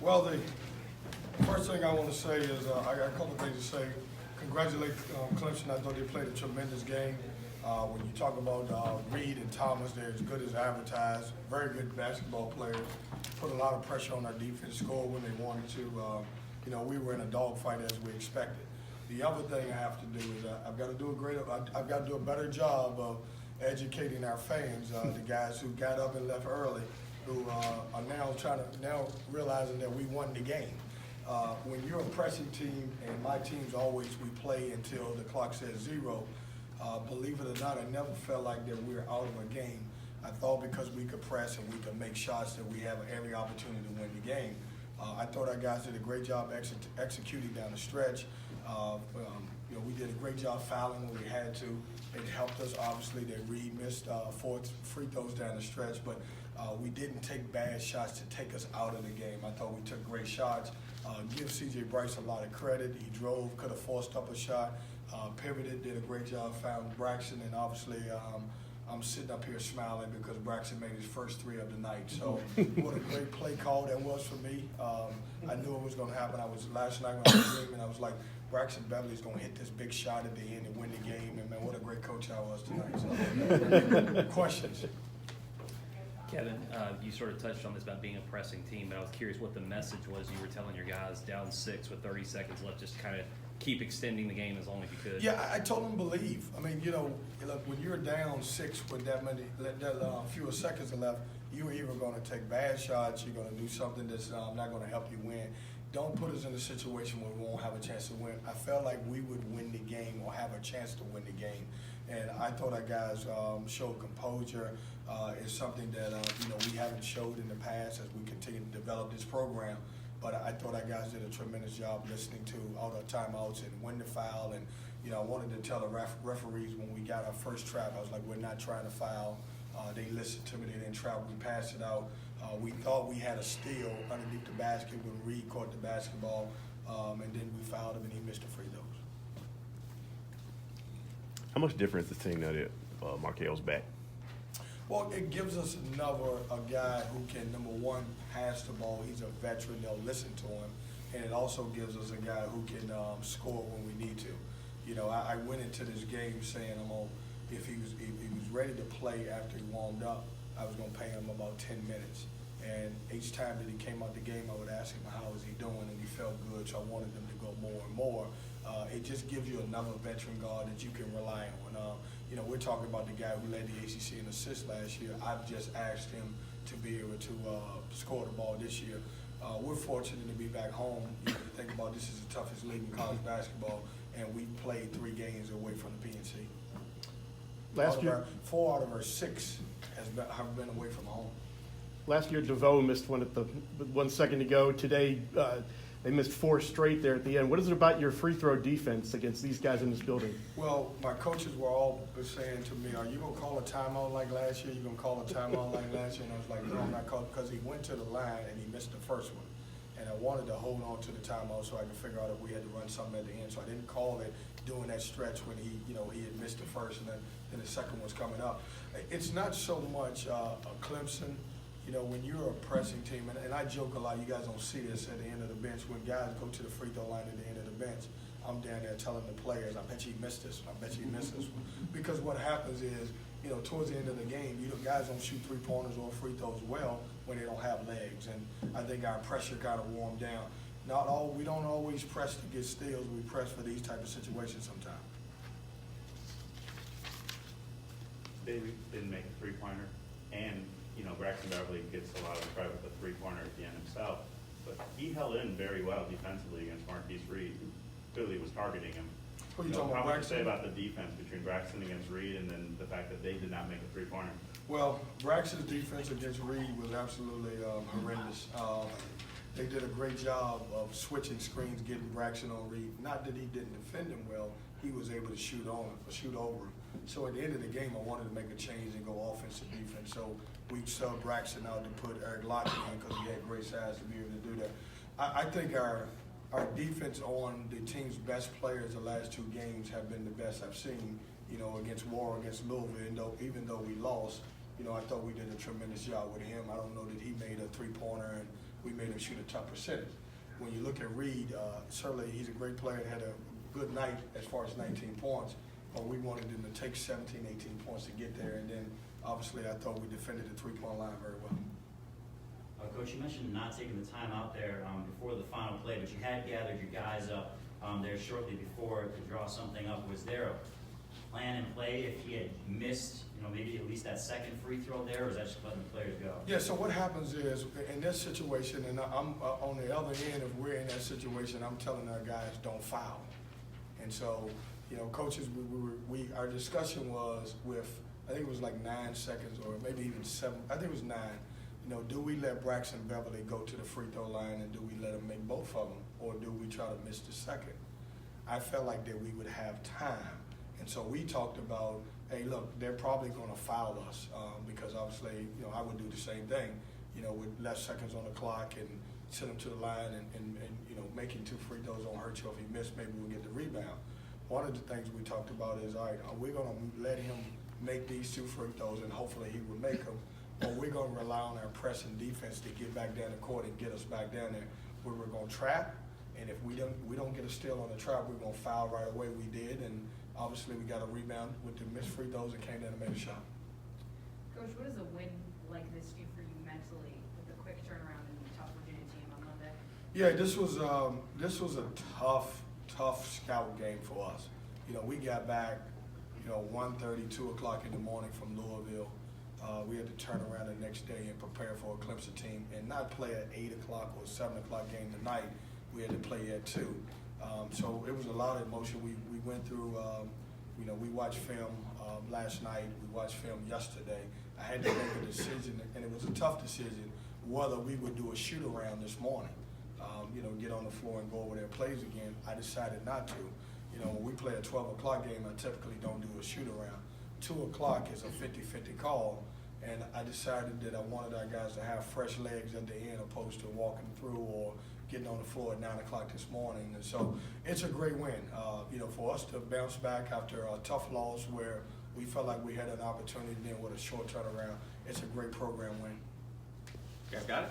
Well, the first thing I want to say is I got a couple of things to say. Congratulate Clemson. I thought they played a tremendous game. When you talk about Reed and Thomas, they're as good as advertised. Very good basketball players. Put a lot of pressure on our defense, score when they wanted to. We were in a dogfight as we expected. The other thing I have to do is I've got to do a better job of educating our fans, the guys who got up and left early, who are now realizing that we won the game. When you're a pressing team, and my teams always, we play until the clock says 0. Believe it or not, I never felt like that we were out of a game. I thought because we could press and we could make shots that we have every opportunity to win the game. I thought our guys did a great job executing down the stretch. We did a great job fouling when we had to. It helped us, obviously, that Reed missed 4 free throws down the stretch, but we didn't take bad shots to take us out of the game. I thought we took great shots. Give C.J. Bryce a lot of credit. He drove, could have forced up a shot, pivoted, did a great job fouling Braxton, and obviously I'm sitting up here smiling because Braxton made his first 3 of the night. So what a great play call that was for me. I knew it was going to happen. Last night when I was dreaming, I was like, Braxton Beverly's going to hit this big shot at the end and win the game. And, man, what a great coach I was tonight. So, questions? Kevin, you sort of touched on this about being a pressing team, but I was curious what the message was you were telling your guys down 6 with 30 seconds left, just kind of keep extending the game as long as you could. Yeah, I told them believe. I mean, look, when you're down 6 with that fewer seconds left, you're either going to take bad shots, you're going to do something that's not going to help you win. Don't put us in a situation where we won't have a chance to win. I felt like we would win the game or have a chance to win the game. And I thought our guys showed composure. It's something that we haven't showed in the past as we continue to develop this program. But I thought our guys did a tremendous job listening to all the timeouts and when to foul. And I wanted to tell the referees when we got our first trap, I was like, we're not trying to foul. They listened to me. They didn't trap. We passed it out. We thought we had a steal underneath the basket when Reed caught the basketball, and then we fouled him and he missed the free throws. How much difference is the team now that Markelle's back? Well, it gives us a guy who can, number one, pass the ball. He's a veteran. They'll listen to him. And it also gives us a guy who can score when we need to. I went into this game saying if he was ready to play after he warmed up, I was going to pay him about 10 minutes. And each time that he came out the game, I would ask him, how is he doing? And he felt good, so I wanted him to go more and more. It just gives you another veteran guard that you can rely on. We're talking about the guy who led the ACC in assists last year. I've just asked him to be able to score the ball this year. We're fortunate to be back home. You think about this is the toughest league in college basketball, and we played 3 games away from the PNC. Last year, 4 out of our 6 have been away from home. Last year, DeVoe missed one at 1 second to go. Today, they missed 4 straight there at the end. What is it about your free throw defense against these guys in this building? Well, my coaches were all saying to me, are you going to call a timeout like last year? You going to call a timeout like last year? And I was like, no, I'm not calling, because he went to the line and he missed the first one. And I wanted to hold on to the timeout so I could figure out if we had to run something at the end. So I didn't call it during that stretch when he had missed the first and then the second one's coming up. It's not so much a Clemson. When you're a pressing team, and I joke a lot, you guys don't see this at the end of the bench, when guys go to the free throw line at the end of the bench, I'm down there telling the players, I bet you missed this one, I bet you missed this one. Because what happens is, towards the end of the game, guys don't shoot 3-pointers or free throws well when they don't have legs. And I think our pressure kind of warmed down. We don't always press to get steals, we press for these type of situations sometimes. Davey didn't make a 3-pointer, and Braxton Beverly gets a lot of credit with the 3-pointer at the end himself, but he held in very well defensively against Marquise Reed, who clearly was targeting him. What are you talking about, What would you Braxton? say about the defense between Braxton against Reed and then the fact that they did not make a 3-pointer? Well, Braxton's defense against Reed was absolutely horrendous. They did a great job of switching screens, getting Braxton on Reed. Not that he didn't defend him well, he was able to shoot over him. So at the end of the game, I wanted to make a change and go offensive defense. So we subbed Braxton out to put Eric Lockett in because he had great size to be able to do that. I think our defense on the team's best players the last 2 games have been the best I've seen, against Warren, against Louisville, even though we lost. I thought we did a tremendous job with him. I don't know that he made a 3-pointer, and we made him shoot a tough percentage. When you look at Reed, certainly he's a great player and had a good night as far as 19 points, but we wanted him to take 17, 18 points to get there, and then obviously I thought we defended the three-point line very well. Coach, you mentioned not taking the time out there before the final play, but you had gathered your guys up there shortly before to draw something up. Was there a plan in play if he had missed, maybe at least that second free throw there, or was that just letting the players go? Yeah, so what happens is, in this situation, and I'm on the other end, if we're in that situation, I'm telling our guys, don't foul. And so, coaches, our discussion was with, I think it was like 9 seconds or maybe even 7, I think it was 9. Do we let Braxton Beverly go to the free throw line and do we let him make both of them, or do we try to miss the second? I felt like that we would have time. And so we talked about, hey, look, they're probably going to foul us because obviously, I would do the same thing, with less seconds on the clock and send him to the line and making 2 free throws don't hurt you. If he missed, maybe we'll get the rebound. One of the things we talked about is, all right, are we going to let him make these 2 free throws and hopefully he will make them, or we're going to rely on our pressing defense to get back down the court and get us back down there where we're going to trap, and if we don't get a steal on the trap, we're going to foul right away. We did, and obviously we got a rebound with the missed free throws and came down and made a shot. Coach, what does a win like this do for you mentally with the quick turnaround and the tough Virginia team on Monday? Yeah, this was a tough scout game for us. We got back, 1:30, 2 o'clock in the morning from Louisville. We had to turn around the next day and prepare for a Clemson team and not play at 8 o'clock or 7 o'clock game tonight. We had to play at 2. So it was a lot of emotion. We went through, we watched film last night. We watched film yesterday. I had to make a decision, and it was a tough decision, whether we would do a shoot around this morning. Get on the floor and go over their plays again. I decided not to. When we play a 12 o'clock game, I typically don't do a shoot around. 2 o'clock is a 50-50 call, and I decided that I wanted our guys to have fresh legs at the end opposed to walking through or getting on the floor at 9 o'clock this morning. And so it's a great win. For us to bounce back after a tough loss where we felt like we had an opportunity then with a short turnaround, it's a great program win. You guys got it?